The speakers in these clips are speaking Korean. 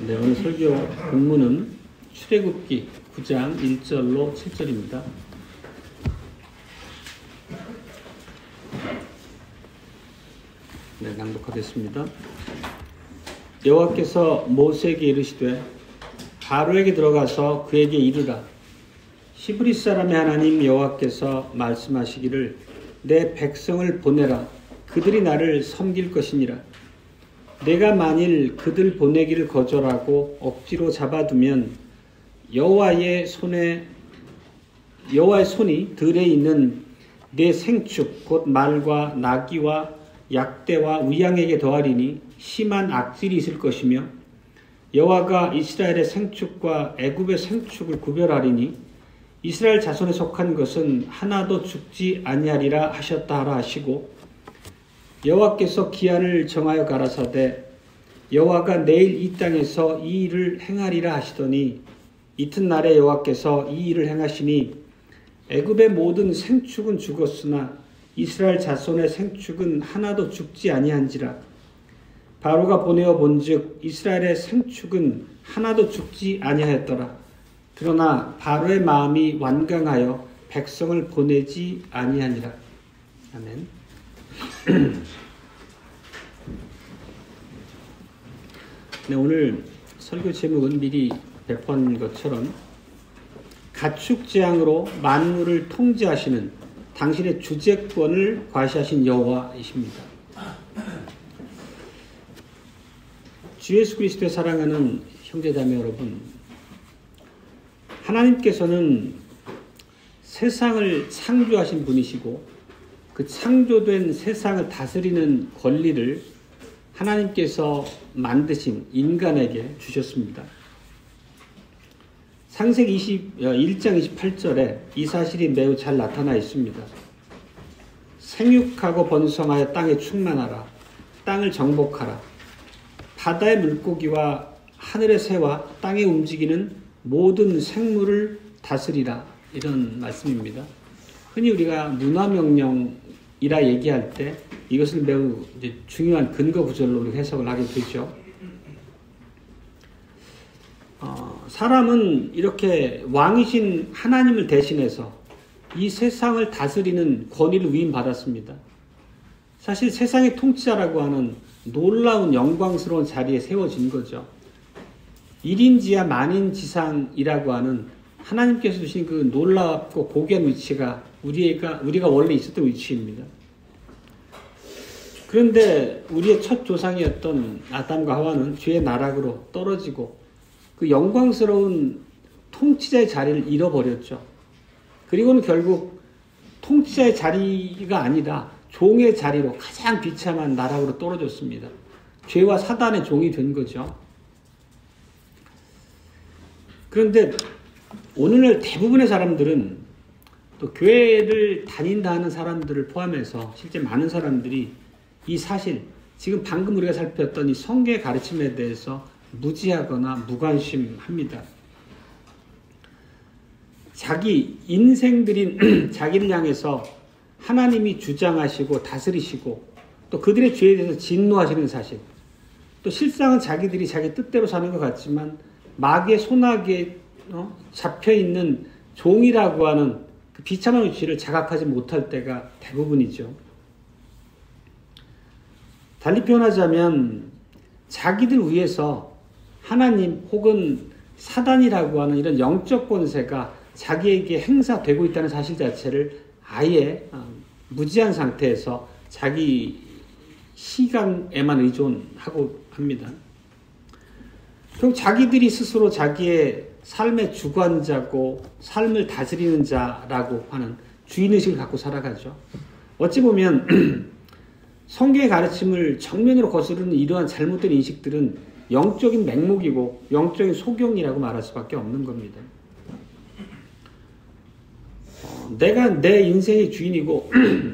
네, 오늘 설교 본문은 출애굽기 9장 1절로 7절입니다. 네, 낭독하겠습니다. 여호와께서 모세에게 이르시되 바로에게 들어가서 그에게 이르라. 히브리 사람의 하나님 여호와께서 말씀하시기를 내 백성을 보내라. 그들이 나를 섬길 것이니라. 내가 만일 그들 보내기를 거절하고 억지로 잡아두면 여호와의 손이 들에 있는 내 생축 곧 말과 나귀와 약대와 우양에게 더하리니 심한 악질이 있을 것이며 여호와가 이스라엘의 생축과 애굽의 생축을 구별하리니 이스라엘 자손에 속한 것은 하나도 죽지 아니하리라 하셨다 하라 하시고 여호와께서 기한을 정하여 가라사대 여호와가 내일 이 땅에서 이 일을 행하리라 하시더니 이튿날에 여호와께서 이 일을 행하시니 애굽의 모든 생축은 죽었으나 이스라엘 자손의 생축은 하나도 죽지 아니한지라. 바로가 보내어 본즉 이스라엘의 생축은 하나도 죽지 아니하였더라. 그러나 바로의 마음이 완강하여 백성을 보내지 아니하니라. 아멘. 네, 오늘 설교 제목은 미리 배포한 것처럼 가축재앙으로 만물을 통제하시는 당신의 주재권을 과시하신 여호와이십니다. 주 예수 그리스도의 사랑하는 형제자매 여러분, 하나님께서는 세상을 창조하신 분이시고 그 창조된 세상을 다스리는 권리를 하나님께서 만드신 인간에게 주셨습니다. 창세기 1장 28절에 이 사실이 매우 잘 나타나 있습니다. 생육하고 번성하여 땅에 충만하라. 땅을 정복하라. 바다의 물고기와 하늘의 새와 땅에 움직이는 모든 생물을 다스리라. 이런 말씀입니다. 흔히 우리가 문화명령이라 얘기할 때 이것을 매우 이제 중요한 근거 구절로 우리가 해석을 하게 되죠. 사람은 이렇게 왕이신 하나님을 대신해서 이 세상을 다스리는 권위를 위임받았습니다. 사실 세상의 통치자라고 하는 놀라운 영광스러운 자리에 세워진 거죠. 일인지하 만인지상이라고 하는 하나님께서 주신 그 놀랍고 고귀한 위치가 우리가 원래 있었던 위치입니다. 그런데 우리의 첫 조상이었던 아담과 하와는 죄의 나락으로 떨어지고 그 영광스러운 통치자의 자리를 잃어버렸죠. 그리고는 결국 통치자의 자리가 아니라 종의 자리로 가장 비참한 나락으로 떨어졌습니다. 죄와 사단의 종이 된 거죠. 그런데 오늘날 대부분의 사람들은 또 교회를 다닌다 하는 사람들을 포함해서 실제 많은 사람들이 이 사실, 지금 방금 우리가 살폈던 이 성경의 가르침에 대해서 무지하거나 무관심합니다. 자기 인생들인 자기를 향해서 하나님이 주장하시고 다스리시고 또 그들의 죄에 대해서 진노하시는 사실, 또 실상은 자기들이 자기 뜻대로 사는 것 같지만 마귀의 손아귀에 잡혀있는 종이라고 하는 그 비참한 위치를 자각하지 못할 때가 대부분이죠. 달리 표현하자면 자기들 위해서 하나님 혹은 사단이라고 하는 이런 영적 권세가 자기에게 행사되고 있다는 사실 자체를 아예 무지한 상태에서 자기 시간에만 의존하고 합니다. 결국 자기들이 스스로 자기의 삶의 주관자고 삶을 다스리는 자라고 하는 주인의식을 갖고 살아가죠. 어찌 보면 성경의 가르침을 정면으로 거스르는 이러한 잘못된 인식들은 영적인 맹목이고 영적인 소경이라고 말할 수밖에 없는 겁니다. 내가 내 인생의 주인이고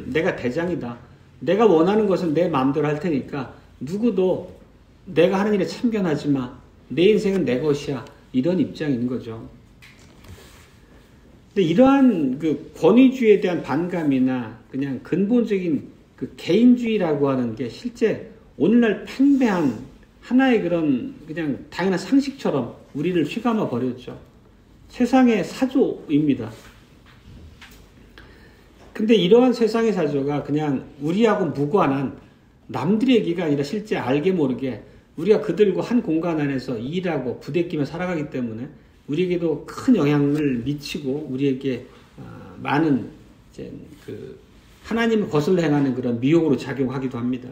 내가 대장이다. 내가 원하는 것은 내 마음대로 할 테니까 누구도 내가 하는 일에 참견하지 마. 내 인생은 내 것이야. 이런 입장인 거죠. 근데 이러한 그 권위주의에 대한 반감이나 그냥 근본적인 그 개인주의라고 하는 게 실제 오늘날 팽배한 하나의 그런 그냥 당연한 상식처럼 우리를 휘감아 버렸죠. 세상의 사조입니다. 근데 이러한 세상의 사조가 그냥 우리하고 무관한 남들의 얘기가 아니라 실제 알게 모르게 우리가 그들과 한 공간 안에서 일하고 부대끼며 살아가기 때문에 우리에게도 큰 영향을 미치고 우리에게 많은 이제 그 하나님을 거슬러 행하는 그런 미혹으로 작용하기도 합니다.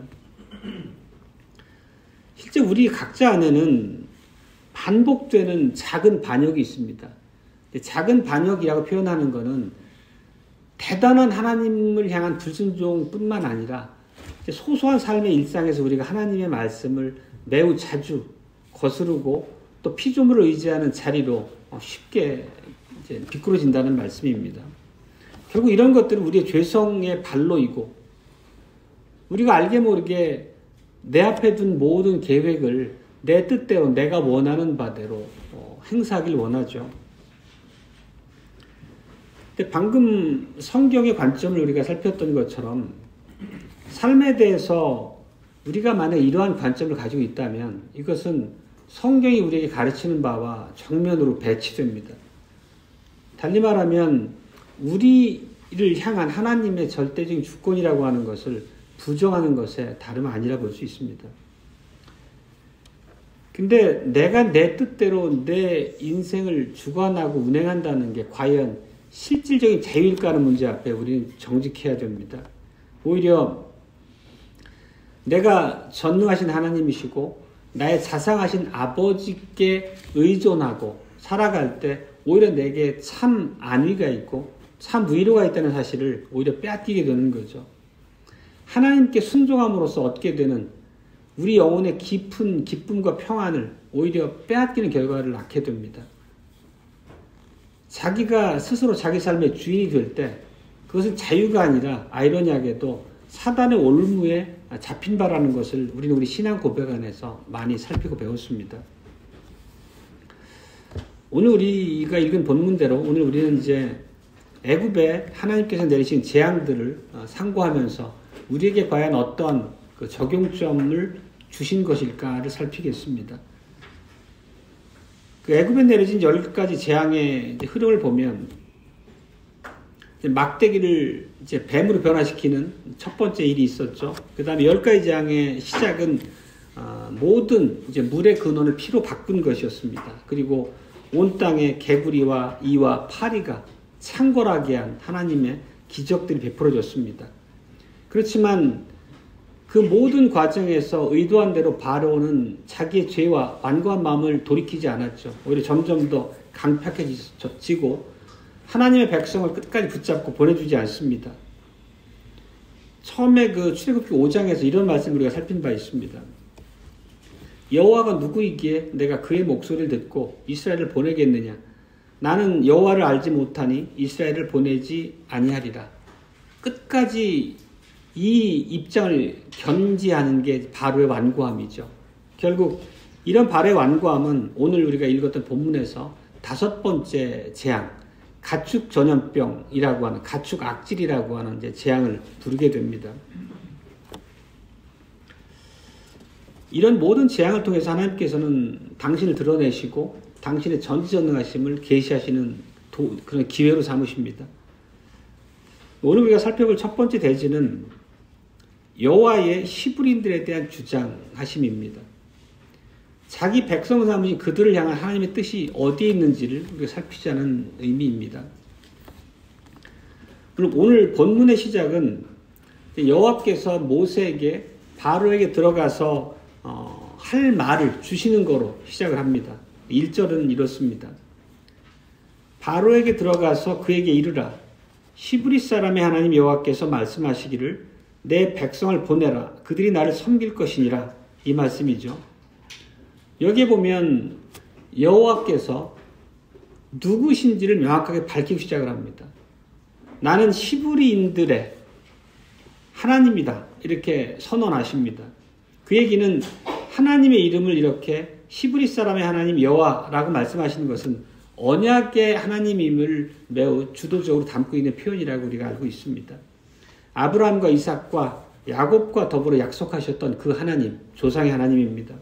실제 우리 각자 안에는 반복되는 작은 반역이 있습니다. 작은 반역이라고 표현하는 것은 대단한 하나님을 향한 불순종뿐만 아니라 소소한 삶의 일상에서 우리가 하나님의 말씀을 매우 자주 거스르고 또 피조물을 의지하는 자리로 쉽게 이제 비뚤어진다는 말씀입니다. 결국 이런 것들은 우리의 죄성의 발로이고 우리가 알게 모르게 내 앞에 둔 모든 계획을 내 뜻대로 내가 원하는 바대로 행사하길 원하죠. 근데 방금 성경의 관점을 우리가 살폈던 것처럼 삶에 대해서 우리가 만약 이러한 관점을 가지고 있다면 이것은 성경이 우리에게 가르치는 바와 정면으로 배치됩니다. 달리 말하면 우리를 향한 하나님의 절대적인 주권이라고 하는 것을 부정하는 것에 다름 아니라 볼 수 있습니다. 근데 내가 내 뜻대로 내 인생을 주관하고 운행한다는 게 과연 실질적인 자유일까 하는 문제 앞에 우리는 정직해야 됩니다. 오히려 내가 전능하신 하나님이시고 나의 자상하신 아버지께 의존하고 살아갈 때 오히려 내게 참 안위가 있고 참 위로가 있다는 사실을 오히려 빼앗기게 되는 거죠. 하나님께 순종함으로써 얻게 되는 우리 영혼의 깊은 기쁨과 평안을 오히려 빼앗기는 결과를 낳게 됩니다. 자기가 스스로 자기 삶의 주인이 될 때 그것은 자유가 아니라 아이러니하게도 사단의 올무에 잡힌 바라는 것을 우리는 우리 신앙 고백 안에서 많이 살피고 배웠습니다. 오늘 우리가 읽은 본문대로 오늘 우리는 이제 애굽에 하나님께서 내리신 재앙들을 상고하면서 우리에게 과연 어떤 그 적용점을 주신 것일까를 살피겠습니다. 그 애굽에 내려진 10가지 재앙의 흐름을 보면 막대기를 이제 뱀으로 변화시키는 첫 번째 일이 있었죠. 그 다음에 10가지 재앙의 시작은 모든 이제 물의 근원을 피로 바꾼 것이었습니다. 그리고 온 땅에 개구리와 이와 파리가 창궐하게 한 하나님의 기적들이 베풀어졌습니다. 그렇지만 그 모든 과정에서 의도한 대로 바로는 자기의 죄와 완고한 마음을 돌이키지 않았죠. 오히려 점점 더 강팍해지고 하나님의 백성을 끝까지 붙잡고 보내주지 않습니다. 처음에 그 출애굽기 5장에서 이런 말씀을 우리가 살핀 바 있습니다. 여호와가 누구이기에 내가 그의 목소리를 듣고 이스라엘을 보내겠느냐? 나는 여호와를 알지 못하니 이스라엘을 보내지 아니하리라. 끝까지 이 입장을 견지하는 게 바로의 완고함이죠. 결국 이런 바로의 완고함은 오늘 우리가 읽었던 본문에서 5번째 재앙, 가축 전염병이라고 하는 가축 악질이라고 하는 이제 재앙을 부르게 됩니다. 이런 모든 재앙을 통해서 하나님께서는 당신을 드러내시고 당신의 전지전능하심을 계시하시는 그런 기회로 삼으십니다. 오늘 우리가 살펴볼 첫 번째 대지는 여호와의 히브리인들에 대한 주장하심입니다. 자기 백성을 삼으신 그들을 향한 하나님의 뜻이 어디에 있는지를 우리가 살피자는 의미입니다. 그럼 오늘 본문의 시작은 여호와께서 모세에게 바로에게 들어가서 할 말을 주시는 거로 시작을 합니다. 1절은 이렇습니다. 바로에게 들어가서 그에게 이르라. 히브리 사람의 하나님 여호와께서 말씀하시기를 내 백성을 보내라. 그들이 나를 섬길 것이니라. 이 말씀이죠. 여기에 보면 여호와께서 누구신지를 명확하게 밝히기 시작을 합니다. 나는 히브리인들의 하나님이다. 이렇게 선언하십니다. 그 얘기는 하나님의 이름을 이렇게 히브리 사람의 하나님 여호와라고 말씀하시는 것은 언약의 하나님임을 매우 주도적으로 담고 있는 표현이라고 우리가 알고 있습니다. 아브라함과 이삭과 야곱과 더불어 약속하셨던 그 하나님, 조상의 하나님입니다.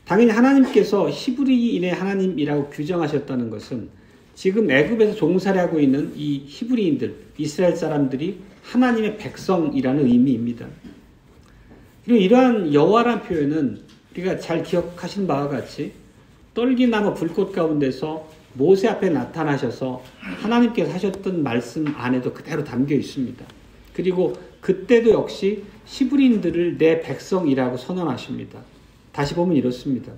당연히 하나님께서 히브리인의 하나님이라고 규정하셨다는 것은 지금 애굽에서 종살이하고 있는 이 히브리인들, 이스라엘 사람들이 하나님의 백성이라는 의미입니다. 그리고 이러한 여호와라는 표현은 우리가 잘 기억하신 바와 같이 떨기나무 불꽃 가운데서 모세 앞에 나타나셔서 하나님께서 하셨던 말씀 안에도 그대로 담겨 있습니다. 그리고 그때도 역시 히브리인들을 내 백성이라고 선언하십니다. 다시 보면 이렇습니다.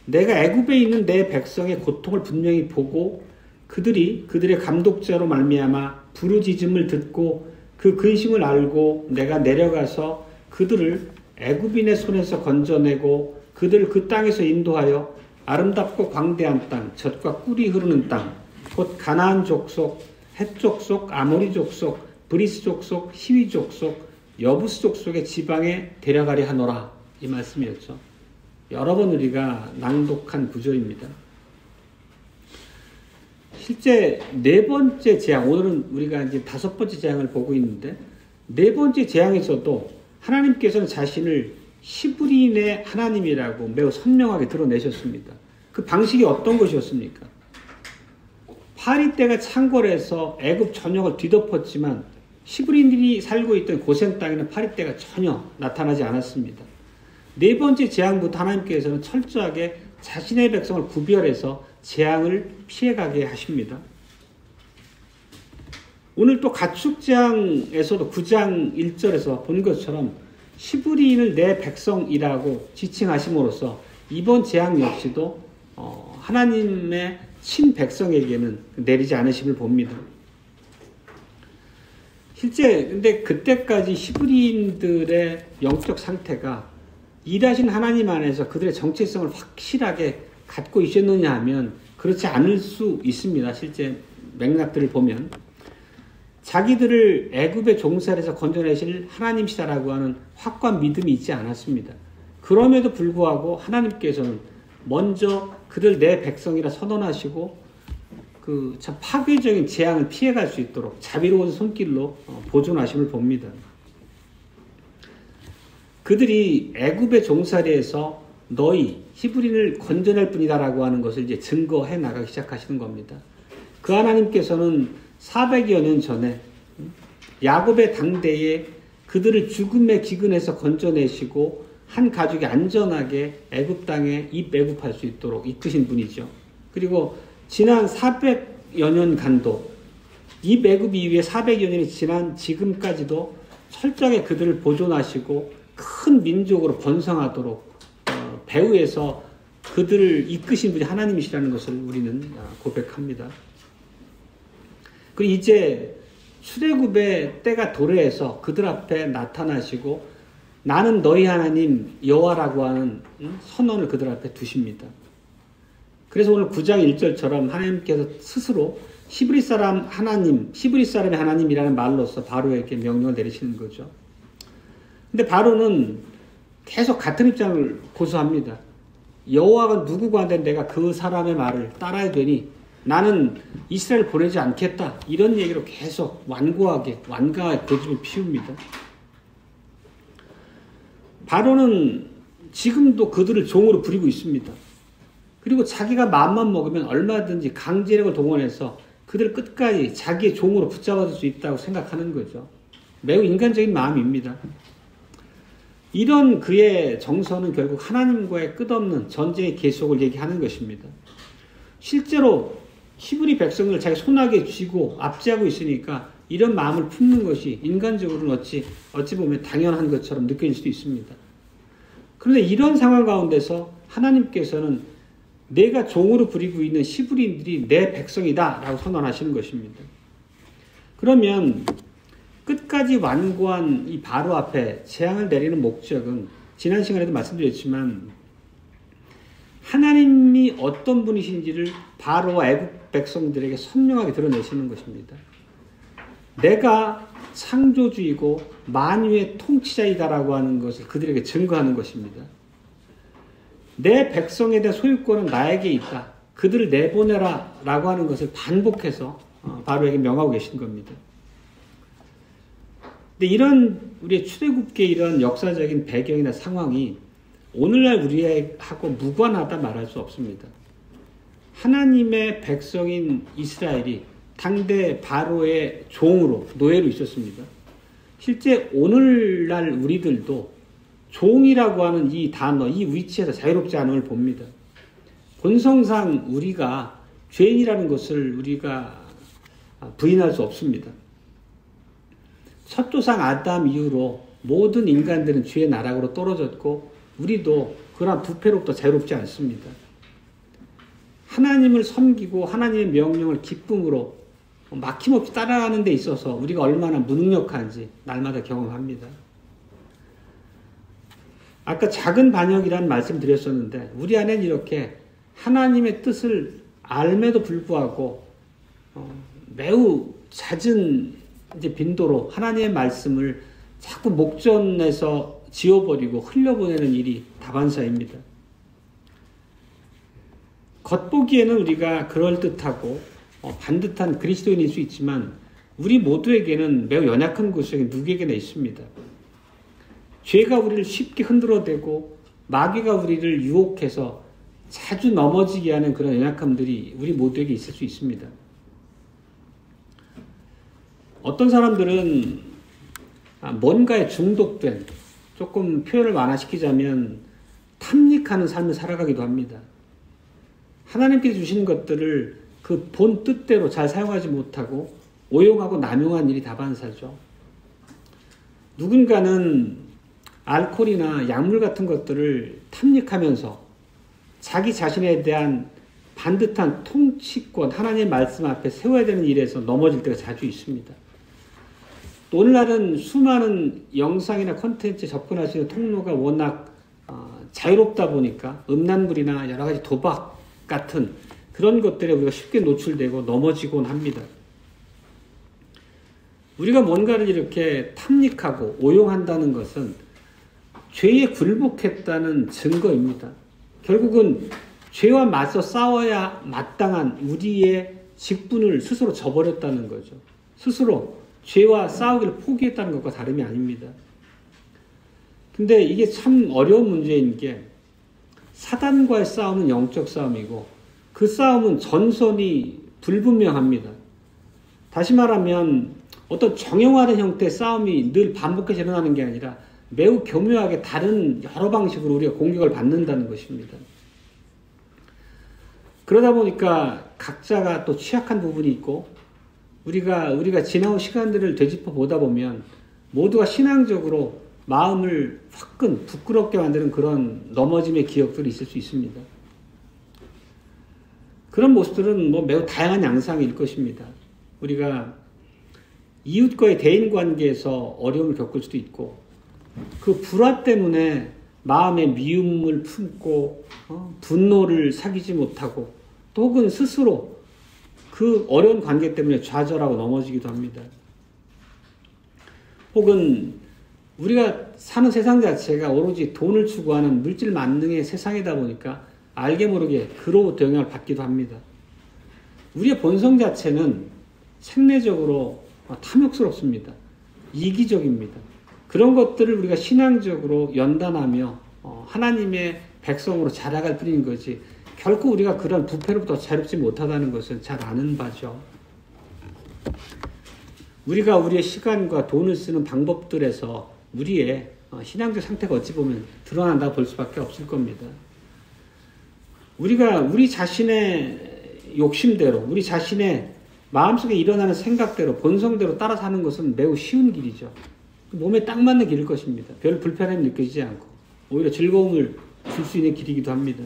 내가 애굽에 있는 내 백성의 고통을 분명히 보고 그들의 감독자로 말미암아 부르짖음을 듣고 그 근심을 알고 내가 내려가서 그들을 애굽인의 손에서 건져내고 그들을 그 땅에서 인도하여 아름답고 광대한 땅, 젖과 꿀이 흐르는 땅, 곧 가나안 족속, 헷 족속, 아모리 족속, 브리스 족속, 히위 족속, 여부스 족속의 지방에 데려가려 하노라. 이 말씀이었죠. 여러 번 우리가 낭독한 구절입니다. 실제 네 번째 재앙, 오늘은 우리가 이제 다섯 번째 재앙을 보고 있는데 네 번째 재앙에서도 하나님께서는 자신을 히브리인의 하나님이라고 매우 선명하게 드러내셨습니다. 그 방식이 어떤 것이었습니까? 파리떼가 창궐해서 애굽 전역을 뒤덮었지만 히브리인들이 살고 있던 고센 땅에는 파리떼가 전혀 나타나지 않았습니다. 네 번째 재앙부터 하나님께서는 철저하게 자신의 백성을 구별해서 재앙을 피해가게 하십니다. 오늘 또 가축재앙에서도 9장 1절에서 본 것처럼 히브리인을 내 백성이라고 지칭하심으로써 이번 재앙 역시도 하나님의 친백성에게는 내리지 않으심을 봅니다. 실제 근데 그때까지 히브리인들의 영적 상태가 일하신 하나님 안에서 그들의 정체성을 확실하게 갖고 있었느냐 하면 그렇지 않을 수 있습니다. 실제 맥락들을 보면 자기들을 애굽의 종살에서 건져내실 하나님이시다라고 하는 확고한 믿음이 있지 않았습니다. 그럼에도 불구하고 하나님께서는 먼저 그들 내 백성이라 선언하시고 그 참 파괴적인 재앙을 피해갈 수 있도록 자비로운 손길로 보존하심을 봅니다. 그들이 애굽의 종살이에서 너희 히브리인을 건져낼 뿐이다라고 하는 것을 이제 증거해 나가기 시작하시는 겁니다. 그 하나님께서는 400여 년 전에 야곱의 당대에 그들을 죽음의 기근에서 건져내시고 한 가족이 안전하게 애굽 땅에 입애굽할 수 있도록 이끄신 분이죠. 그리고 지난 400여 년간도 입애굽 이후에 400여 년이 지난 지금까지도 철저하게 그들을 보존하시고 큰 민족으로 번성하도록 배후에서 그들을 이끄신 분이 하나님이시라는 것을 우리는 고백합니다. 그리고 이제 출애굽의 때가 도래해서 그들 앞에 나타나시고 나는 너희 하나님 여호와라고 하는 선언을 그들 앞에 두십니다. 그래서 오늘 9장 1절처럼 하나님께서 스스로 히브리 사람의 하나님이라는 말로서 바로에게 명령을 내리시는 거죠. 근데 바로는 계속 같은 입장을 고수합니다. 여호와가 누구고 한데 내가 그 사람의 말을 따라야 되니 나는 이스라엘 보내지 않겠다. 이런 얘기로 계속 완강하게 고집을 피웁니다. 바로는 지금도 그들을 종으로 부리고 있습니다. 그리고 자기가 마음만 먹으면 얼마든지 강제력을 동원해서 그들을 끝까지 자기의 종으로 붙잡아줄 수 있다고 생각하는 거죠. 매우 인간적인 마음입니다. 이런 그의 정서는 결국 하나님과의 끝없는 전쟁의 계속을 얘기하는 것입니다. 실제로 히브리 백성을 자기 손아귀에 쥐고 압제하고 있으니까 이런 마음을 품는 것이 인간적으로는 어찌 보면 당연한 것처럼 느껴질 수도 있습니다. 그런데 이런 상황 가운데서 하나님께서는 내가 종으로 부리고 있는 히브리인들이 내 백성이다 라고 선언하시는 것입니다. 그러면 끝까지 완고한 이 바로 앞에 재앙을 내리는 목적은 지난 시간에도 말씀드렸지만 하나님이 어떤 분이신지를 바로와 애굽 백성들에게 선명하게 드러내시는 것입니다. 내가 창조주이고 만유의 통치자이다라고 하는 것을 그들에게 증거하는 것입니다. 내 백성에 대한 소유권은 나에게 있다. 그들을 내보내라 라고 하는 것을 반복해서 바로에게 명하고 계신 겁니다. 근데 이런 우리의 출애굽기의 이런 역사적인 배경이나 상황이 오늘날 우리하고 무관하다 말할 수 없습니다. 하나님의 백성인 이스라엘이 당대 바로의 종으로, 노예로 있었습니다. 실제 오늘날 우리들도 종이라고 하는 이 단어, 이 위치에서 자유롭지 않음을 봅니다. 본성상 우리가 죄인이라는 것을 우리가 부인할 수 없습니다. 첫 조상 아담 이후로 모든 인간들은 죄의 나락으로 떨어졌고 우리도 그러한 부패로부터 자유롭지 않습니다. 하나님을 섬기고 하나님의 명령을 기쁨으로 막힘없이 따라가는 데 있어서 우리가 얼마나 무능력한지 날마다 경험합니다. 아까 작은 반역이라는 말씀 드렸었는데 우리 안에는 이렇게 하나님의 뜻을 알매도 불구하고 매우 잦은 빈도로 하나님의 말씀을 자꾸 목전에서 지워버리고 흘려보내는 일이 다반사입니다. 겉보기에는 우리가 그럴듯하고 반듯한 그리스도인일 수 있지만 우리 모두에게는 매우 연약한 구석이 누구에게나 있습니다. 죄가 우리를 쉽게 흔들어대고 마귀가 우리를 유혹해서 자주 넘어지게 하는 그런 연약함들이 우리 모두에게 있을 수 있습니다. 어떤 사람들은 뭔가에 중독된, 조금 표현을 완화시키자면 탐닉하는 삶을 살아가기도 합니다. 하나님께서 주신 것들을 그 본 뜻대로 잘 사용하지 못하고 오용하고 남용한 일이 다반사죠. 누군가는 알코올이나 약물 같은 것들을 탐닉하면서 자기 자신에 대한 반듯한 통치권, 하나님의 말씀 앞에 세워야 되는 일에서 넘어질 때가 자주 있습니다. 또 오늘날은 수많은 영상이나 콘텐츠에 접근할 수 있는 통로가 워낙 자유롭다 보니까 음란물이나 여러 가지 도박 같은 그런 것들에 우리가 쉽게 노출되고 넘어지곤 합니다. 우리가 뭔가를 이렇게 탐닉하고 오용한다는 것은 죄에 굴복했다는 증거입니다. 결국은 죄와 맞서 싸워야 마땅한 우리의 직분을 스스로 저버렸다는 거죠. 스스로 죄와 싸우기를 포기했다는 것과 다름이 아닙니다. 근데 이게 참 어려운 문제인 게 사단과의 싸움은 영적 싸움이고 그 싸움은 전선이 불분명합니다. 다시 말하면 어떤 정형화된 형태의 싸움이 늘 반복해서 일어나는 게 아니라 매우 교묘하게 다른 여러 방식으로 우리가 공격을 받는다는 것입니다. 그러다 보니까 각자가 또 취약한 부분이 있고 우리가 지나온 시간들을 되짚어 보다 보면 모두가 신앙적으로 마음을 화끈 부끄럽게 만드는 그런 넘어짐의 기억들이 있을 수 있습니다. 그런 모습들은 매우 다양한 양상일 것입니다. 우리가 이웃과의 대인관계에서 어려움을 겪을 수도 있고 그 불화 때문에 마음의 미움을 품고 분노를 사귀지 못하고 또 혹은 스스로 그 어려운 관계 때문에 좌절하고 넘어지기도 합니다. 혹은 우리가 사는 세상 자체가 오로지 돈을 추구하는 물질 만능의 세상이다 보니까 알게 모르게 그로부터 영향을 받기도 합니다. 우리의 본성 자체는 생내적으로 탐욕스럽습니다. 이기적입니다. 그런 것들을 우리가 신앙적으로 연단하며 하나님의 백성으로 자라갈 뿐인 거지 결코 우리가 그런 부패로부터 자유롭지 못하다는 것은 잘 아는 바죠. 우리가 우리의 시간과 돈을 쓰는 방법들에서 우리의 신앙적 상태가 어찌 보면 드러난다고 볼 수밖에 없을 겁니다. 우리가 우리 자신의 욕심대로, 우리 자신의 마음속에 일어나는 생각대로, 본성대로 따라 사는 것은 매우 쉬운 길이죠. 몸에 딱 맞는 길일 것입니다. 별 불편함이 느껴지지 않고 오히려 즐거움을 줄 수 있는 길이기도 합니다.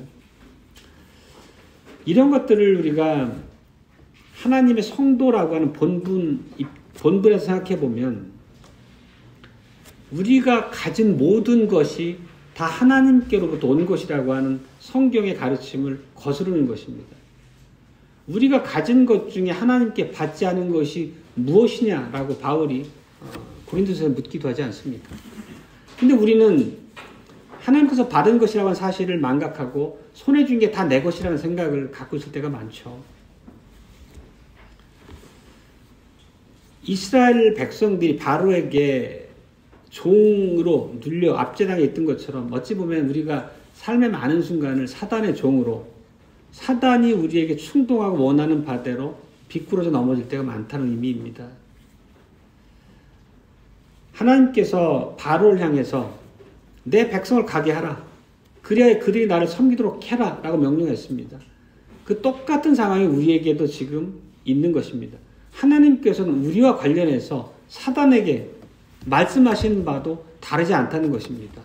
이런 것들을 우리가 하나님의 성도라고 하는 본분에서 생각해 보면 우리가 가진 모든 것이 다 하나님께로부터 온 것이라고 하는 성경의 가르침을 거스르는 것입니다. 우리가 가진 것 중에 하나님께 받지 않은 것이 무엇이냐라고 바울이 고린도서에 묻기도 하지 않습니까? 근데 우리는 하나님께서 받은 것이라고 하는 사실을 망각하고 손에 쥔 게 다 내 것이라는 생각을 갖고 있을 때가 많죠. 이스라엘 백성들이 바로에게 종으로 눌려 압제당해 있던 것처럼 어찌 보면 우리가 삶의 많은 순간을 사단의 종으로 사단이 우리에게 충동하고 원하는 바대로 비꾸러져 넘어질 때가 많다는 의미입니다. 하나님께서 바로를 향해서 내 백성을 가게 하라. 그래야 그들이 나를 섬기도록 해라 라고 명령했습니다. 그 똑같은 상황이 우리에게도 지금 있는 것입니다. 하나님께서는 우리와 관련해서 사단에게 말씀하시는 바도 다르지 않다는 것입니다.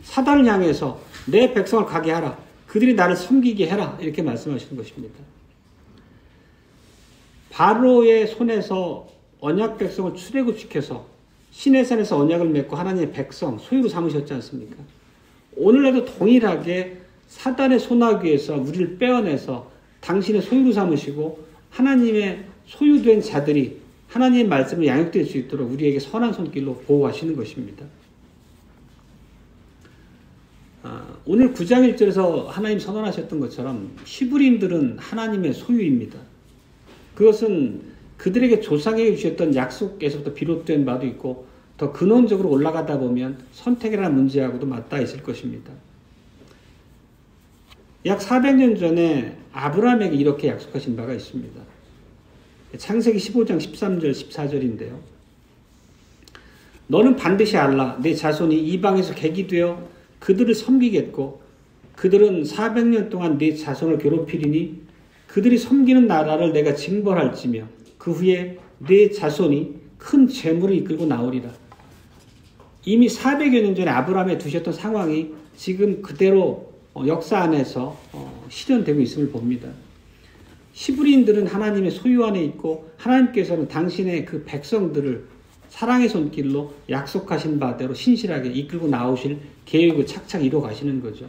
사단을 향해서 내 백성을 가게 하라. 그들이 나를 섬기게 해라. 이렇게 말씀하시는 것입니다. 바로의 손에서 언약 백성을 출애굽시켜서 시내산에서 언약을 맺고 하나님의 백성 소유로 삼으셨지 않습니까? 오늘날도 동일하게 사단의 손아귀에서 우리를 빼어내서 당신의 소유로 삼으시고 하나님의 소유된 자들이 하나님의 말씀을 양육될 수 있도록 우리에게 선한 손길로 보호하시는 것입니다. 오늘 9장 1절에서 하나님 선언하셨던 것처럼 히브리인들은 하나님의 소유입니다. 그것은 그들에게 조상에게 주셨던 약속에서부터 비롯된 바도 있고 더 근원적으로 올라가다 보면 선택이라는 문제하고도 맞닿아 있을 것입니다. 약 400년 전에 아브라함에게 이렇게 약속하신 바가 있습니다. 창세기 15장 13절 14절인데요. 너는 반드시 알라. 내 자손이 이방에서 객이 되어 그들을 섬기겠고 그들은 400년 동안 네 자손을 괴롭히리니 그들이 섬기는 나라를 내가 징벌할지며 그 후에 네 자손이 큰 재물을 이끌고 나오리라. 이미 400여 년 전에 아브라함에 두셨던 상황이 지금 그대로 역사 안에서 실현되고 있음을 봅니다. 히브리인들은 하나님의 소유 안에 있고 하나님께서는 당신의 그 백성들을 사랑의 손길로 약속하신 바대로 신실하게 이끌고 나오실 계획을 착착 이루어 가시는 거죠.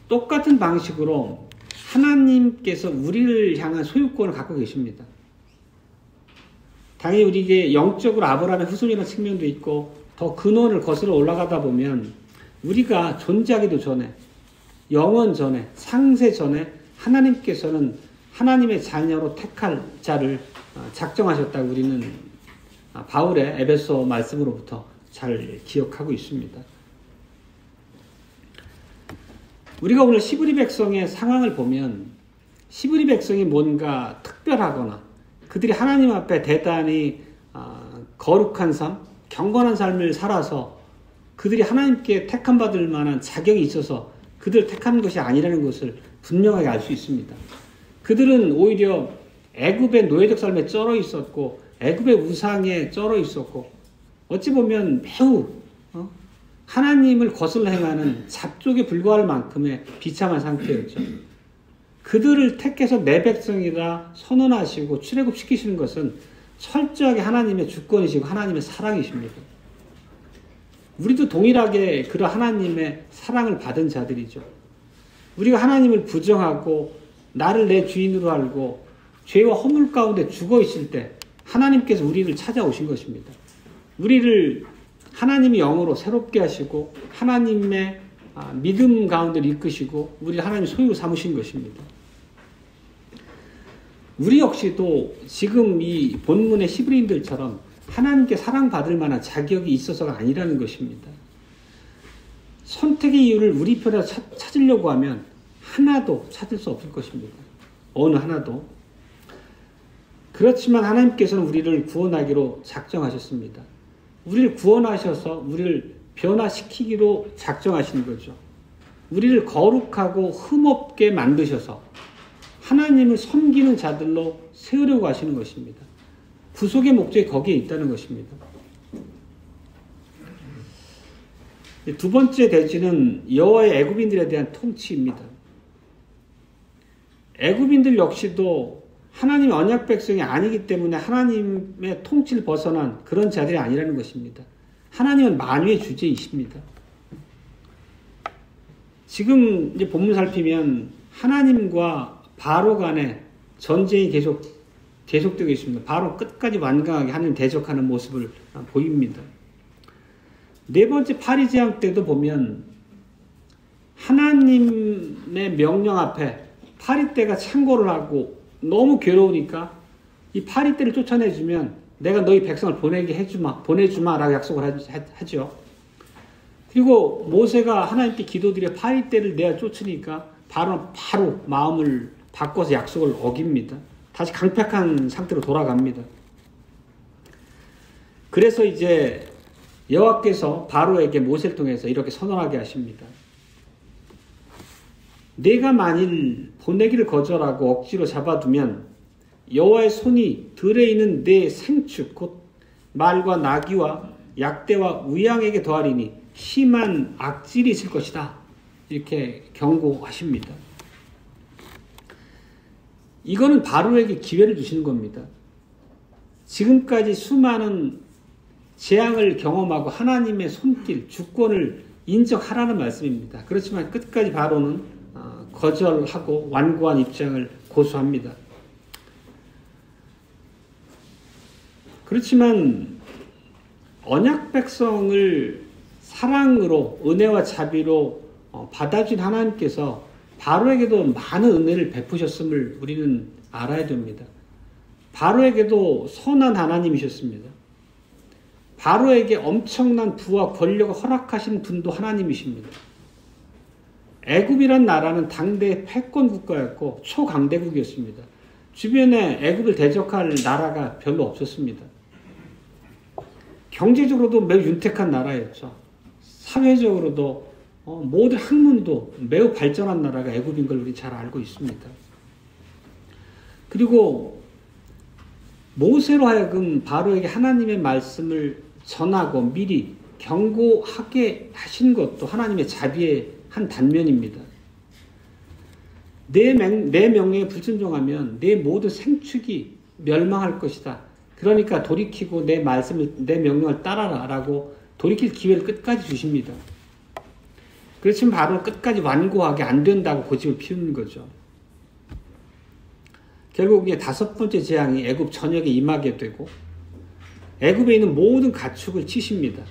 똑같은 방식으로 하나님께서 우리를 향한 소유권을 갖고 계십니다. 당연히 우리에게 영적으로 아브라함의 후손이라는 측면도 있고 더 근원을 거슬러 올라가다 보면 우리가 존재하기도 전에 영원 전에 상세 전에 하나님께서는 하나님의 자녀로 택할 자를 작정하셨다고 우리는 바울의 에베소 말씀으로부터 잘 기억하고 있습니다. 우리가 오늘 히브리 백성의 상황을 보면 히브리 백성이 뭔가 특별하거나 그들이 하나님 앞에 대단히 거룩한 삶, 경건한 삶을 살아서 그들이 하나님께 택함 받을 만한 자격이 있어서 그들을 택하는 것이 아니라는 것을 분명하게 알 수 있습니다. 그들은 오히려 애굽의 노예적 삶에 쩔어 있었고 애굽의 우상에 쩔어 있었고 어찌 보면 매우 하나님을 거슬러 행하는 잡족에 불과할 만큼의 비참한 상태였죠. 그들을 택해서 내 백성이라 선언하시고 출애굽시키시는 것은 철저하게 하나님의 주권이시고 하나님의 사랑이십니다. 우리도 동일하게 그런 하나님의 사랑을 받은 자들이죠. 우리가 하나님을 부정하고 나를 내 주인으로 알고 죄와 허물 가운데 죽어 있을 때 하나님께서 우리를 찾아오신 것입니다. 우리를 하나님의 영으로 새롭게 하시고 하나님의 믿음 가운데 이끄시고 우리를 하나님의 소유로 삼으신 것입니다. 우리 역시도 지금 이 본문의 히브리인들처럼 하나님께 사랑받을 만한 자격이 있어서가 아니라는 것입니다. 선택의 이유를 우리 편에서 찾으려고 하면 하나도 찾을 수 없을 것입니다. 어느 하나도. 그렇지만 하나님께서는 우리를 구원하기로 작정하셨습니다. 우리를 구원하셔서 우리를 변화시키기로 작정하신 거죠. 우리를 거룩하고 흠없게 만드셔서 하나님을 섬기는 자들로 세우려고 하시는 것입니다. 구속의 목적이 거기에 있다는 것입니다. 두 번째 대지는 여호와의 애굽인들에 대한 통치입니다. 애굽인들 역시도 하나님의 언약 백성이 아니기 때문에 하나님의 통치를 벗어난 그런 자들이 아니라는 것입니다. 하나님은 만유의 주제이십니다. 지금 이제 본문 살피면 하나님과 바로 간의 전쟁이 계속되고 있습니다. 바로 끝까지 완강하게 하나님 대적하는 모습을 보입니다. 네 번째 파리제왕 때도 보면 하나님의 명령 앞에 파리떼가 창궐을 하고 너무 괴로우니까 이 파리떼를 쫓아내주면 내가 너희 백성을 보내주마라고 약속을 하죠. 그리고 모세가 하나님께 기도드려 파리 떼를 내어 쫓으니까 바로 마음을 바꿔서 약속을 어깁니다. 다시 강팍한 상태로 돌아갑니다. 그래서 이제 여호와께서 바로에게 모세를 통해서 이렇게 선언하게 하십니다. 내가 만일 보내기를 거절하고 억지로 잡아두면 여호와의 손이 들에 있는 내 생축 곧 말과 나귀와 약대와 우양에게 더하리니 심한 악질이 있을 것이다. 이렇게 경고하십니다. 이거는 바로에게 기회를 주시는 겁니다. 지금까지 수많은 재앙을 경험하고 하나님의 손길, 주권을 인정하라는 말씀입니다. 그렇지만 끝까지 바로는 거절하고 완고한 입장을 고수합니다. 그렇지만 언약 백성을 사랑으로 은혜와 자비로 받아준 하나님께서 바로에게도 많은 은혜를 베푸셨음을 우리는 알아야 됩니다. 바로에게도 선한 하나님이셨습니다. 바로에게 엄청난 부와 권력을 허락하신 분도 하나님이십니다. 애굽이란 나라는 당대의 패권 국가였고 초강대국이었습니다. 주변에 애굽을 대적할 나라가 별로 없었습니다. 경제적으로도 매우 윤택한 나라였죠. 사회적으로도 모든 학문도 매우 발전한 나라가 애굽인 걸 우리 잘 알고 있습니다. 그리고 모세로 하여금 바로에게 하나님의 말씀을 전하고 미리 경고하게 하신 것도 하나님의 자비의 한 단면입니다. 내 명령에 불순종하면 내 모든 생축이 멸망할 것이다. 그러니까 돌이키고 내 명령을 따라라 라고 돌이킬 기회를 끝까지 주십니다. 그렇지만 바로 끝까지 완고하게 안 된다고 고집을 피우는 거죠. 결국 이제 5번째 재앙이 애굽 전역에 임하게 되고 애굽에 있는 모든 가축을 치십니다.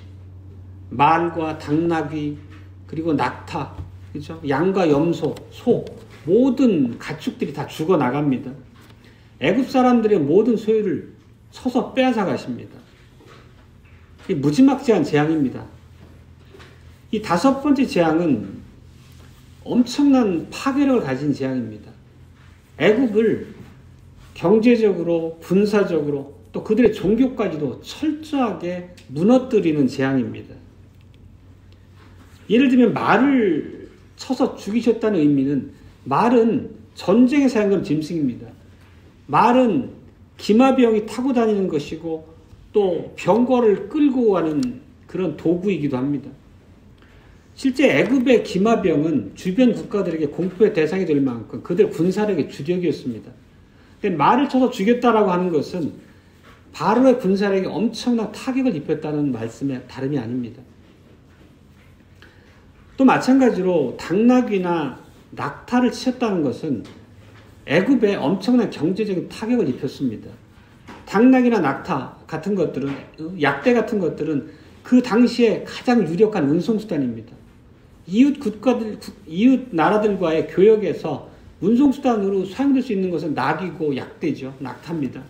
말과 당나귀 그리고 낙타, 그렇죠? 양과 염소, 소 모든 가축들이 다 죽어 나갑니다. 애굽 사람들의 모든 소유를 쳐서 빼앗아 가십니다. 무지막지한 재앙입니다. 이 5번째 재앙은 엄청난 파괴력을 가진 재앙입니다. 애굽을 경제적으로, 군사적으로 또 그들의 종교까지도 철저하게 무너뜨리는 재앙입니다. 예를 들면 말을 쳐서 죽이셨다는 의미는 말은 전쟁에 사용된 짐승입니다. 말은 기마병이 타고 다니는 것이고 또 병거를 끌고 가는 그런 도구이기도 합니다. 실제 애굽의 기마병은 주변 국가들에게 공포의 대상이 될 만큼 그들 군사력의 주력이었습니다. 근데 말을 쳐서 죽였다라고 하는 것은 바로의 군사력에 엄청난 타격을 입혔다는 말씀에 다름이 아닙니다. 또 마찬가지로 당나귀나 낙타를 치셨다는 것은 애굽에 엄청난 경제적인 타격을 입혔습니다. 당나귀나 낙타 같은 것들은, 약대 같은 것들은 그 당시에 가장 유력한 운송수단입니다. 이웃 나라들과의 교역에서 운송수단으로 사용될 수 있는 것은 낙이고 약대죠. 낙타입니다.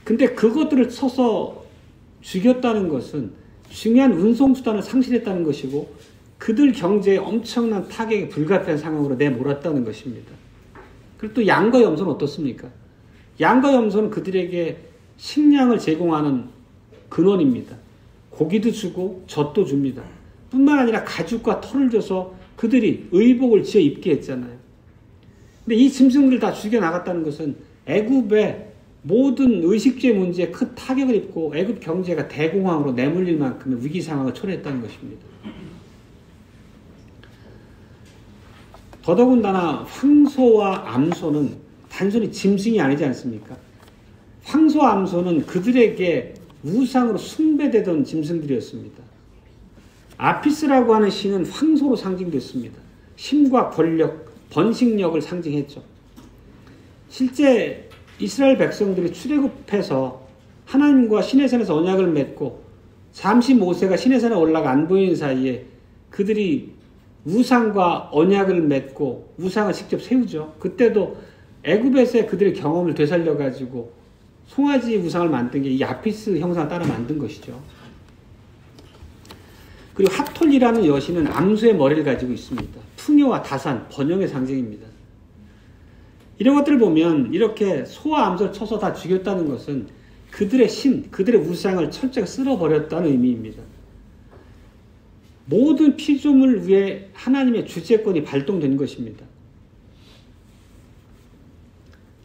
근데 그것들을 쳐서 죽였다는 것은 중요한 운송수단을 상실했다는 것이고 그들 경제에 엄청난 타격이 불가피한 상황으로 내몰았다는 것입니다. 그리고 또 양과 염소는 어떻습니까? 양과 염소는 그들에게 식량을 제공하는 근원입니다. 고기도 주고 젖도 줍니다. 뿐만 아니라 가죽과 털을 줘서 그들이 의복을 지어 입게 했잖아요. 근데 이 짐승들을 다 죽여나갔다는 것은 애굽의 모든 의식주의 문제에 큰 타격을 입고 애굽 경제가 대공황으로 내몰릴 만큼의 위기 상황을 초래했다는 것입니다. 더더군다나 황소와 암소는 단순히 짐승이 아니지 않습니까? 황소와 암소는 그들에게 우상으로 숭배되던 짐승들이었습니다. 아피스라고 하는 신은 황소로 상징됐습니다. 힘과 권력, 번식력을 상징했죠. 실제 이스라엘 백성들이 출애굽해서 하나님과 시내산에서 언약을 맺고 잠시 모세가 시내산에 올라가 안 보이는 사이에 그들이 우상과 언약을 맺고 우상을 직접 세우죠. 그때도 애굽에서의 그들의 경험을 되살려가지고 송아지 우상을 만든 게 이 야피스 형상을 따라 만든 것이죠. 그리고 하톨리라는 여신은 암소의 머리를 가지고 있습니다. 풍요와 다산, 번영의 상징입니다. 이런 것들을 보면 이렇게 소와 암소를 쳐서 다 죽였다는 것은 그들의 신, 그들의 우상을 철저히 쓸어버렸다는 의미입니다. 모든 피조물 위에 하나님의 주재권이 발동된 것입니다.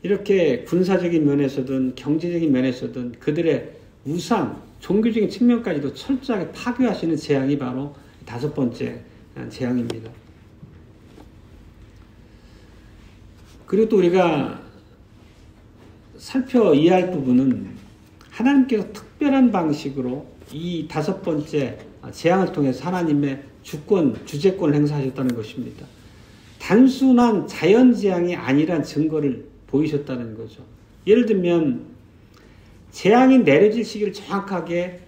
이렇게 군사적인 면에서든 경제적인 면에서든 그들의 우상, 종교적인 측면까지도 철저하게 파괴하시는 재앙이 바로 5번째 재앙입니다. 그리고 또 우리가 살펴 이해할 부분은 하나님께서 특별한 방식으로 이 5번째 재앙을 통해서 하나님의 주재권을 행사하셨다는 것입니다. 단순한 자연재앙이 아니란 증거를 보이셨다는 거죠. 예를 들면 재앙이 내려질 시기를 정확하게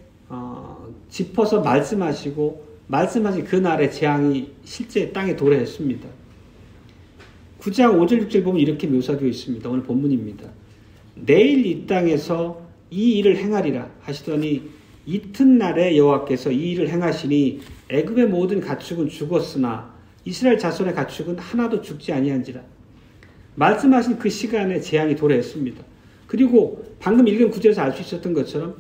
짚어서 말씀하신 그날에 재앙이 실제 땅에 도래했습니다. 9장 5절 6절 보면 이렇게 묘사되어 있습니다. 오늘 본문입니다. 내일 이 땅에서 이 일을 행하리라 하시더니 이튿날에 여호와께서 이 일을 행하시니 애굽의 모든 가축은 죽었으나 이스라엘 자손의 가축은 하나도 죽지 아니한지라. 말씀하신 그 시간에 재앙이 도래했습니다. 그리고 방금 읽은 구절에서 알 수 있었던 것처럼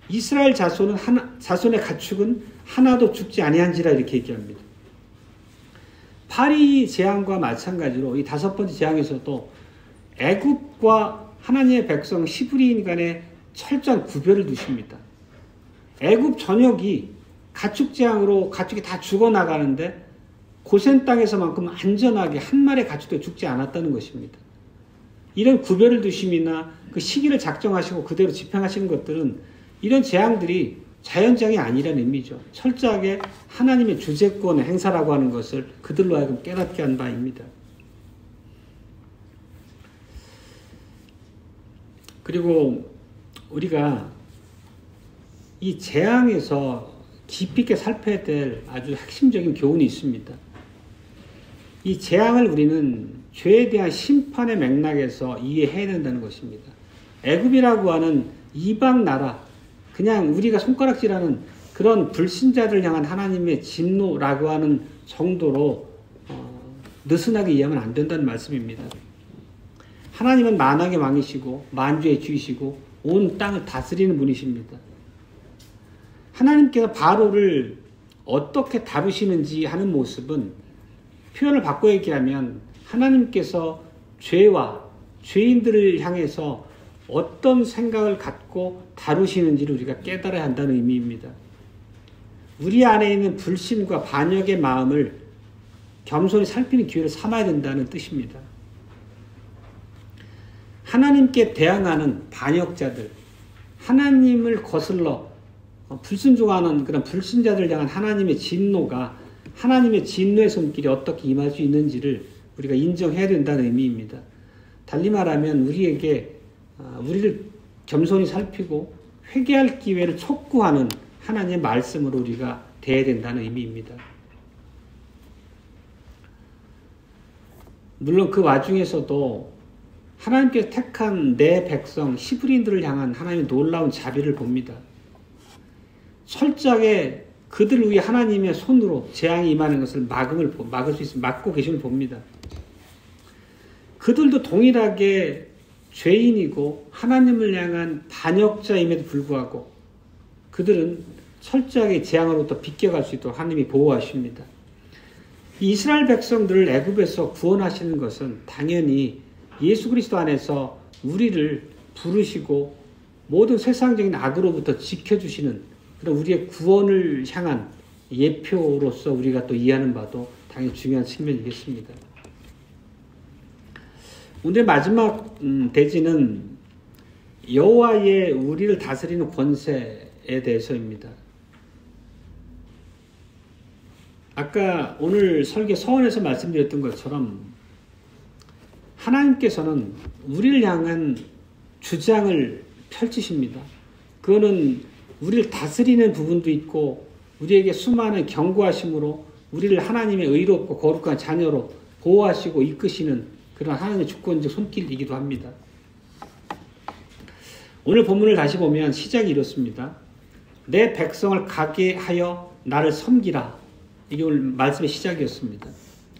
이스라엘 자손의 가축은 하나도 죽지 아니한지라 이렇게 얘기합니다. 파리 재앙과 마찬가지로 이 5번째 재앙에서도 애굽과 하나님의 백성 히브리인 간에 철저한 구별을 두십니다. 애굽 전역이 가축 재앙으로 가축이 다 죽어나가는데 고센 땅에서만큼 안전하게 한 마리의 가축도 죽지 않았다는 것입니다. 이런 구별을 두심이나 그 시기를 작정하시고 그대로 집행하시는 것들은 이런 재앙들이 자연재앙이 아니라는 의미죠. 철저하게 하나님의 주재권의 행사라고 하는 것을 그들로 하여금 깨닫게 한 바입니다. 그리고 우리가 이 재앙에서 깊이 있게 살펴야 될 아주 핵심적인 교훈이 있습니다. 이 재앙을 우리는 죄에 대한 심판의 맥락에서 이해해야 된다는 것입니다. 애굽이라고 하는 이방 나라, 그냥 우리가 손가락질하는 그런 불신자들 향한 하나님의 진노라고 하는 정도로 느슨하게 이해하면 안 된다는 말씀입니다. 하나님은 만왕의 왕이시고 만주의 주이시고 온 땅을 다스리는 분이십니다. 하나님께서 바로를 어떻게 다루시는지 하는 모습은 표현을 바꿔 얘기하면 하나님께서 죄와 죄인들을 향해서 어떤 생각을 갖고 다루시는지를 우리가 깨달아야 한다는 의미입니다. 우리 안에 있는 불신과 반역의 마음을 겸손히 살피는 기회를 삼아야 된다는 뜻입니다. 하나님께 대항하는 반역자들, 하나님을 거슬러 불순종하는 그런 불신자들 향한 하나님의 진노가 하나님의 진노의 손길이 어떻게 임할 수 있는지를 우리가 인정해야 된다는 의미입니다. 달리 말하면 우리를 겸손히 살피고 회개할 기회를 촉구하는 하나님의 말씀으로 우리가 대해야 된다는 의미입니다. 물론 그 와중에서도 하나님께서 택한 내 백성 히브리인들을 향한 하나님의 놀라운 자비를 봅니다. 철저하게 그들을 위해 하나님의 손으로 재앙이 임하는 것을 막을 수 있으면 막고 계심을 봅니다. 그들도 동일하게 죄인이고 하나님을 향한 반역자임에도 불구하고 그들은 철저하게 재앙으로부터 비껴갈 수 있도록 하나님이 보호하십니다. 이스라엘 백성들을 애굽에서 구원하시는 것은 당연히 예수 그리스도 안에서 우리를 부르시고 모든 세상적인 악으로부터 지켜주시는 그런 우리의 구원을 향한 예표로서 우리가 또 이해하는 바도 당연히 중요한 측면이겠습니다. 오늘 마지막 대지는 여호와의 우리를 다스리는 권세에 대해서입니다. 아까 오늘 설교 서원에서 말씀드렸던 것처럼 하나님께서는 우리를 향한 주장을 펼치십니다. 그거는 우리를 다스리는 부분도 있고 우리에게 수많은 경고하심으로 우리를 하나님의 의롭고 거룩한 자녀로 보호하시고 이끄시는 그런 하나님의 주권적 손길이기도 합니다. 오늘 본문을 다시 보면 시작이 이렇습니다. 내 백성을 가게 하여 나를 섬기라. 이게 오늘 말씀의 시작이었습니다.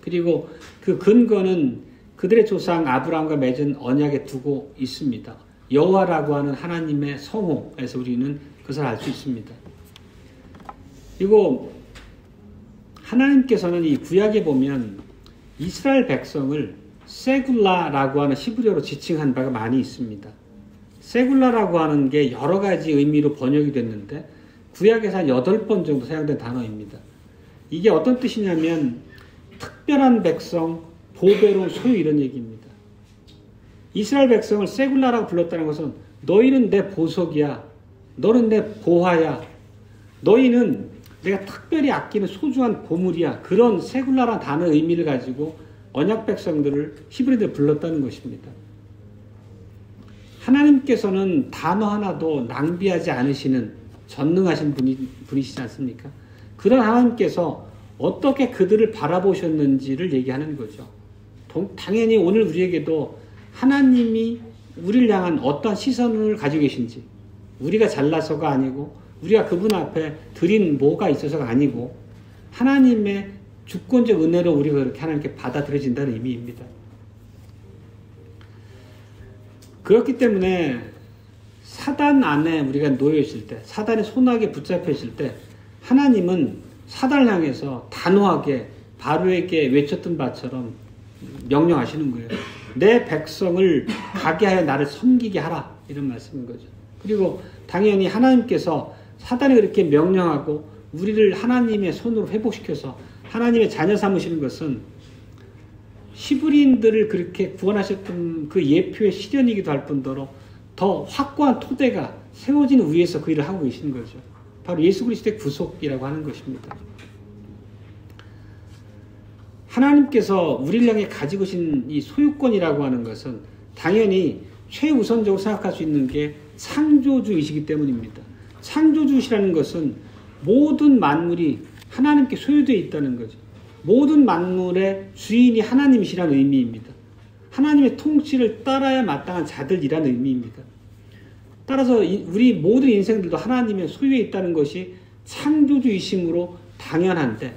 그리고 그 근거는 그들의 조상 아브라함과 맺은 언약에 두고 있습니다. 여호와라고 하는 하나님의 성호에서 우리는 그것을 알 수 있습니다. 그리고 하나님께서는 이 구약에 보면 이스라엘 백성을 세굴라라고 하는 히브리어로 지칭한 바가 많이 있습니다. 세굴라라고 하는 게 여러 가지 의미로 번역이 됐는데 구약에서 한 8번 정도 사용된 단어입니다. 이게 어떤 뜻이냐면 특별한 백성, 보배로운 소유 이런 얘기입니다. 이스라엘 백성을 세굴라라고 불렀다는 것은 너희는 내 보석이야. 너는 내 보화야. 너희는 내가 특별히 아끼는 소중한 보물이야. 그런 세굴라라는 단어의 의미를 가지고 언약 백성들을 히브리들 불렀다는 것입니다. 하나님께서는 단어 하나도 낭비하지 않으시는 전능하신 분이시지 않습니까? 그런 하나님께서 어떻게 그들을 바라보셨는지를 얘기하는 거죠. 당연히 오늘 우리에게도 하나님이 우리를 향한 어떠한 시선을 가지고 계신지, 우리가 잘나서가 아니고 우리가 그분 앞에 드린 뭐가 있어서가 아니고 하나님의 주권적 은혜로 우리가 그렇게 하나님께 받아들여진다는 의미입니다. 그렇기 때문에 사단 안에 우리가 놓여 있을 때, 사단의 손아귀에 붙잡혀 있을 때 하나님은 사단을 향해서 단호하게 바로에게 외쳤던 바처럼 명령하시는 거예요. 내 백성을 가게 하여 나를 섬기게 하라. 이런 말씀인 거죠. 그리고 당연히 하나님께서 사단이 그렇게 명령하고 우리를 하나님의 손으로 회복시켜서 하나님의 자녀 삼으시는 것은 히브리인들을 그렇게 구원하셨던 그 예표의 실현이기도 할 뿐더러 더 확고한 토대가 세워진 위에서 그 일을 하고 계시는 거죠. 바로 예수 그리스도의 구속이라고 하는 것입니다. 하나님께서 우리를 향해 가지고 계신 이 소유권이라고 하는 것은 당연히 최우선적으로 생각할 수 있는 게 창조주이시기 때문입니다. 창조주시라는 것은 모든 만물이 하나님께 소유되어 있다는 거죠. 모든 만물의 주인이 하나님이시라는 의미입니다. 하나님의 통치를 따라야 마땅한 자들이라는 의미입니다. 따라서 우리 모든 인생들도 하나님의 소유에 있다는 것이 창조주이심으로 당연한데,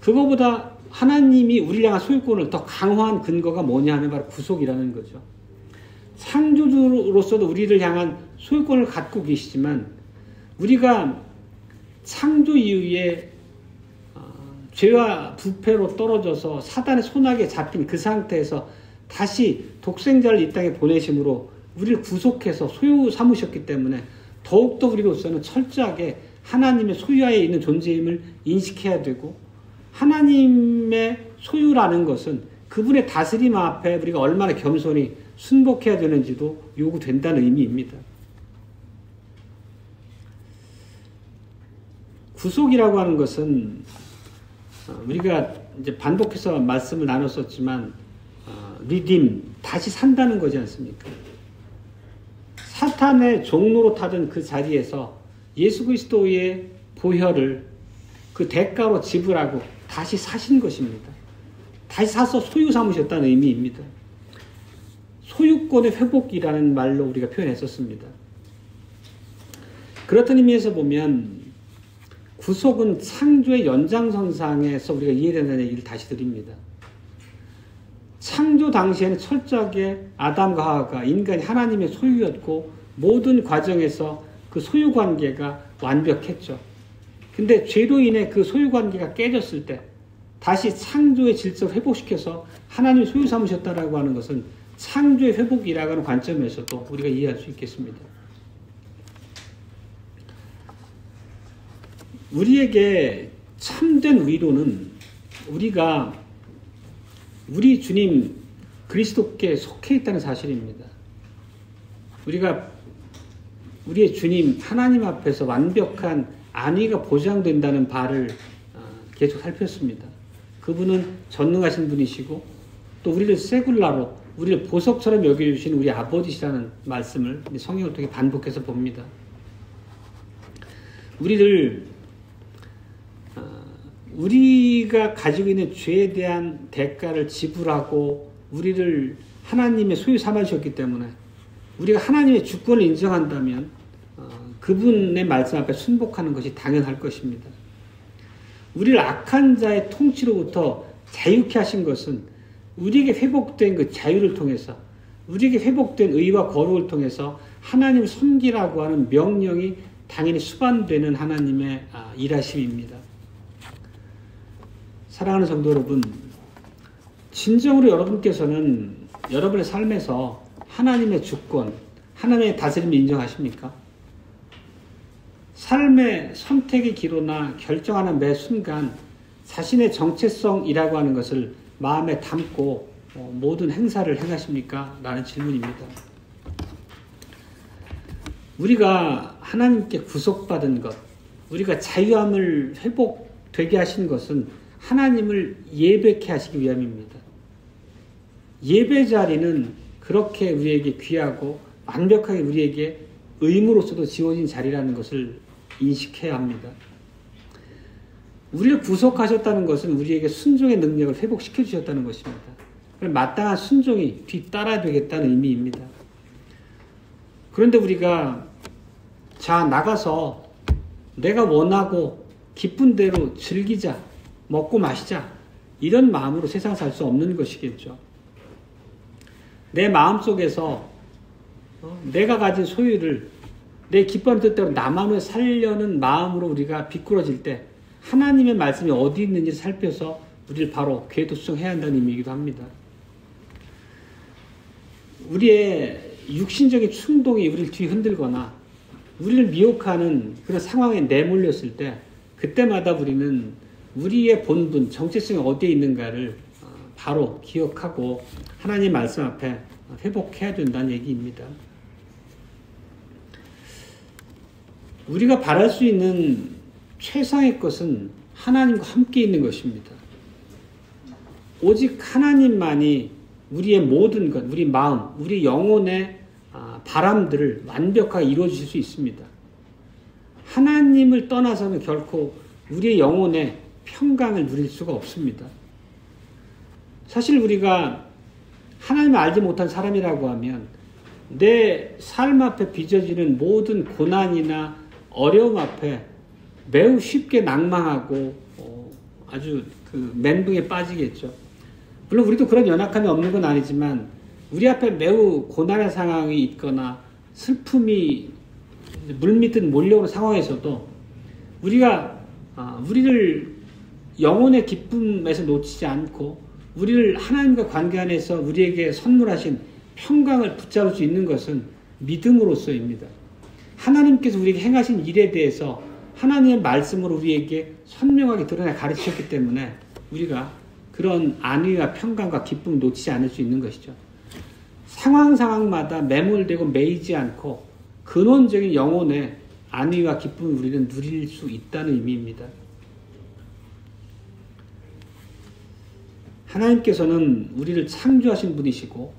그거보다 하나님이 우리를 향한 소유권을 더 강화한 근거가 뭐냐 하면 바로 구속이라는 거죠. 창조주로서도 우리를 향한 소유권을 갖고 계시지만 우리가 창조 이후에 죄와 부패로 떨어져서 사단의 손아귀에 잡힌 그 상태에서 다시 독생자를 이 땅에 보내심으로 우리를 구속해서 소유 삼으셨기 때문에 더욱더 우리로서는 철저하게 하나님의 소유하에 있는 존재임을 인식해야 되고, 하나님의 소유라는 것은 그분의 다스림 앞에 우리가 얼마나 겸손히 순복해야 되는지도 요구된다는 의미입니다. 구속이라고 하는 것은 우리가 이제 반복해서 말씀을 나눴었지만 리딤, 다시 산다는 거지 않습니까? 사탄의 종로로 타던 그 자리에서 예수 그리스도의 보혈을 그 대가로 지불하고 다시 사신 것입니다. 다시 사서 소유 삼으셨다는 의미입니다. 소유권의 회복이라는 말로 우리가 표현했었습니다. 그렇다는 의미에서 보면 구속은 창조의 연장선상에서 우리가 이해된다는 얘기를 다시 드립니다. 창조 당시에는 철저하게 아담과 하와가 인간이 하나님의 소유였고 모든 과정에서 그 소유관계가 완벽했죠. 근데 죄로 인해 그 소유관계가 깨졌을 때 다시 창조의 질서를 회복시켜서 하나님이 소유 삼으셨다라고 하는 것은 창조의 회복이라고 하는 관점에서도 우리가 이해할 수 있겠습니다. 우리에게 참된 위로는 우리가 우리 주님 그리스도께 속해 있다는 사실입니다. 우리가 우리의 주님 하나님 앞에서 완벽한 안위가 보장된다는 바를 계속 살폈습니다. 그분은 전능하신 분이시고 또 우리를 세굴라로 우리를 보석처럼 여겨주신 우리 아버지시라는 말씀을 성경을 통해 반복해서 봅니다. 우리가 가지고 있는 죄에 대한 대가를 지불하고 우리를 하나님의 소유 삼으셨기 때문에 우리가 하나님의 주권을 인정한다면 그분의 말씀 앞에 순복하는 것이 당연할 것입니다. 우리를 악한 자의 통치로부터 자유케 하신 것은 우리에게 회복된 그 자유를 통해서, 우리에게 회복된 의와 거룩을 통해서 하나님을 섬기라고 하는 명령이 당연히 수반되는 하나님의 일하심입니다. 사랑하는 성도 여러분, 진정으로 여러분께서는 여러분의 삶에서 하나님의 주권, 하나님의 다스림을 인정하십니까? 삶의 선택의 기로나 결정하는 매 순간 자신의 정체성이라고 하는 것을 마음에 담고 모든 행사를 행하십니까? 라는 질문입니다. 우리가 하나님께 구속받은 것, 우리가 자유함을 회복되게 하신 것은 하나님을 예배케 하시기 위함입니다. 예배 자리는 그렇게 우리에게 귀하고 완벽하게 우리에게 의무로서도 지워진 자리라는 것을 인식해야 합니다. 우리를 구속하셨다는 것은 우리에게 순종의 능력을 회복시켜 주셨다는 것입니다. 마땅한 순종이 뒤따라야 되겠다는 의미입니다. 그런데 우리가 나가서 내가 원하고 기쁜 대로 즐기자, 먹고 마시자, 이런 마음으로 세상 살 수 없는 것이겠죠. 내 마음속에서 내가 가진 소유를 내 기뻐하는 뜻대로 나만을 살려는 마음으로 우리가 비꾸어질 때 하나님의 말씀이 어디 있는지 살펴서 우리를 바로 궤도수정해야 한다는 의미이기도 합니다. 우리의 육신적인 충동이 우리를 뒤흔들거나 우리를 미혹하는 그런 상황에 내몰렸을 때 그때마다 우리는 우리의 본분, 정체성이 어디에 있는가를 바로 기억하고 하나님 말씀 앞에 회복해야 된다는 얘기입니다. 우리가 바랄 수 있는 최상의 것은 하나님과 함께 있는 것입니다. 오직 하나님만이 우리의 모든 것, 우리 마음, 우리 영혼의 바람들을 완벽하게 이루어 주실 수 있습니다. 하나님을 떠나서는 결코 우리의 영혼의 평강을 누릴 수가 없습니다. 사실 우리가 하나님을 알지 못한 사람이라고 하면 내 삶 앞에 빚어지는 모든 고난이나 어려움 앞에 매우 쉽게 낭망하고 아주 멘붕에 빠지겠죠. 물론 우리도 그런 연약함이 없는 건 아니지만 우리 앞에 매우 고난의 상황이 있거나 슬픔이 물밀듯 몰려오는 상황에서도 우리가 우리를 영혼의 기쁨에서 놓치지 않고 우리를 하나님과 관계 안에서 우리에게 선물하신 평강을 붙잡을 수 있는 것은 믿음으로서입니다. 하나님께서 우리에게 행하신 일에 대해서 하나님의 말씀으로 우리에게 선명하게 드러내 가르치셨기 때문에 우리가 그런 안위와 평강과 기쁨을 놓치지 않을 수 있는 것이죠. 상황마다 매몰되고 매이지 않고 근원적인 영혼의 안위와 기쁨을 우리는 누릴 수 있다는 의미입니다. 하나님께서는 우리를 창조하신 분이시고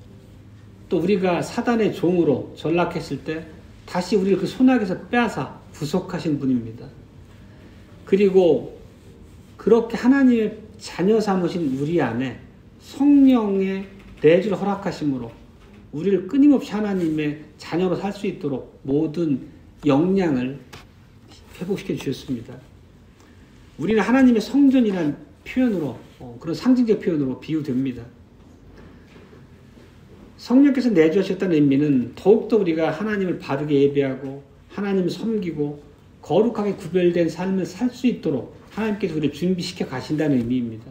또 우리가 사단의 종으로 전락했을 때 다시 우리를 그 손아귀에서 빼앗아 구속하신 분입니다. 그리고 그렇게 하나님의 자녀 삼으신 우리 안에 성령의 내주를 허락하심으로 우리를 끊임없이 하나님의 자녀로 살 수 있도록 모든 역량을 회복시켜 주셨습니다. 우리는 하나님의 성전이라는 표현으로 그런 상징적 표현으로 비유됩니다. 성령께서 내주하셨다는 의미는 더욱더 우리가 하나님을 바르게 예배하고 하나님을 섬기고 거룩하게 구별된 삶을 살 수 있도록 하나님께서 우리를 준비시켜 가신다는 의미입니다.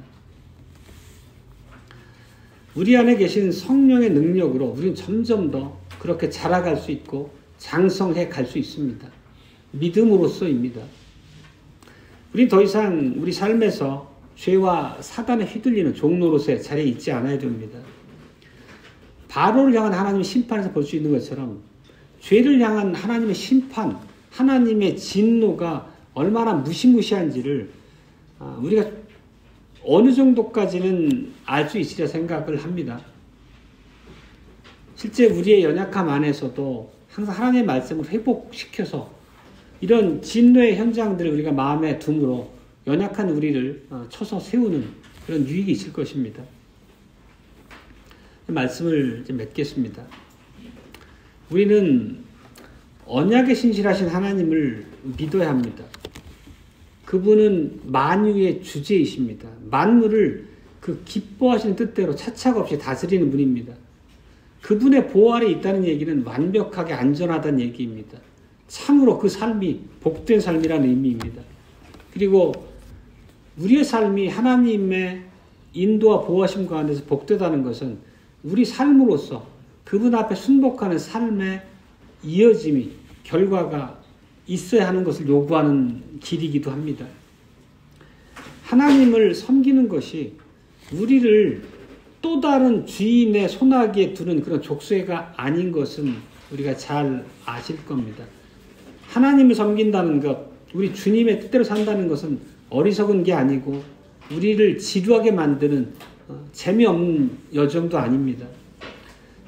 우리 안에 계신 성령의 능력으로 우리는 점점 더 그렇게 자라갈 수 있고 장성해 갈 수 있습니다. 믿음으로써입니다. 우리는 더 이상 우리 삶에서 죄와 사단에 휘둘리는 종노릇의 자리에 있지 않아야 됩니다. 바로를 향한 하나님의 심판에서 볼 수 있는 것처럼 죄를 향한 하나님의 심판, 하나님의 진노가 얼마나 무시무시한지를 우리가 어느 정도까지는 알 수 있으리라 생각을 합니다. 실제 우리의 연약함 안에서도 항상 하나님의 말씀을 회복시켜서 이런 진노의 현장들을 우리가 마음에 둠으로 연약한 우리를 쳐서 세우는 그런 유익이 있을 것입니다. 말씀을 이제 맺겠습니다. 우리는 언약에 신실하신 하나님을 믿어야 합니다. 그분은 만유의 주제이십니다. 만물을 그 기뻐하시는 뜻대로 차차가 없이 다스리는 분입니다. 그분의 보호 아래 있다는 얘기는 완벽하게 안전하다는 얘기입니다. 참으로 그 삶이 복된 삶이라는 의미입니다. 그리고 우리의 삶이 하나님의 인도와 보호하심 가운데서 복되다는 것은 우리 삶으로서 그분 앞에 순복하는 삶의 이어짐이, 결과가 있어야 하는 것을 요구하는 길이기도 합니다. 하나님을 섬기는 것이 우리를 또 다른 주인의 손아귀에 두는 그런 족쇄가 아닌 것은 우리가 잘 아실 겁니다. 하나님을 섬긴다는 것, 우리 주님의 뜻대로 산다는 것은 어리석은 게 아니고 우리를 지루하게 만드는 재미없는 여정도 아닙니다.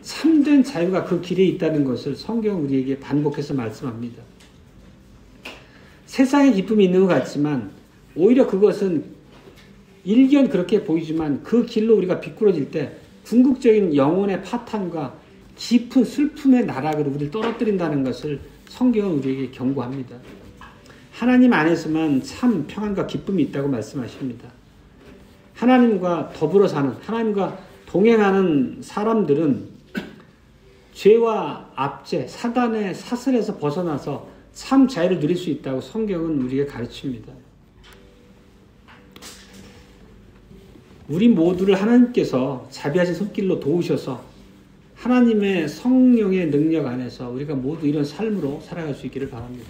참된 자유가 그 길에 있다는 것을 성경은 우리에게 반복해서 말씀합니다. 세상에 기쁨이 있는 것 같지만 오히려 그것은 일견 그렇게 보이지만 그 길로 우리가 비꾸러질 때 궁극적인 영혼의 파탄과 깊은 슬픔의 나락으로 우리를 떨어뜨린다는 것을 성경은 우리에게 경고합니다. 하나님 안에서만 참 평안과 기쁨이 있다고 말씀하십니다. 하나님과 더불어 사는, 하나님과 동행하는 사람들은 죄와 압제, 사단의 사슬에서 벗어나서 참 자유를 누릴 수 있다고 성경은 우리에게 가르칩니다. 우리 모두를 하나님께서 자비하신 손길로 도우셔서 하나님의 성령의 능력 안에서 우리가 모두 이런 삶으로 살아갈 수 있기를 바랍니다.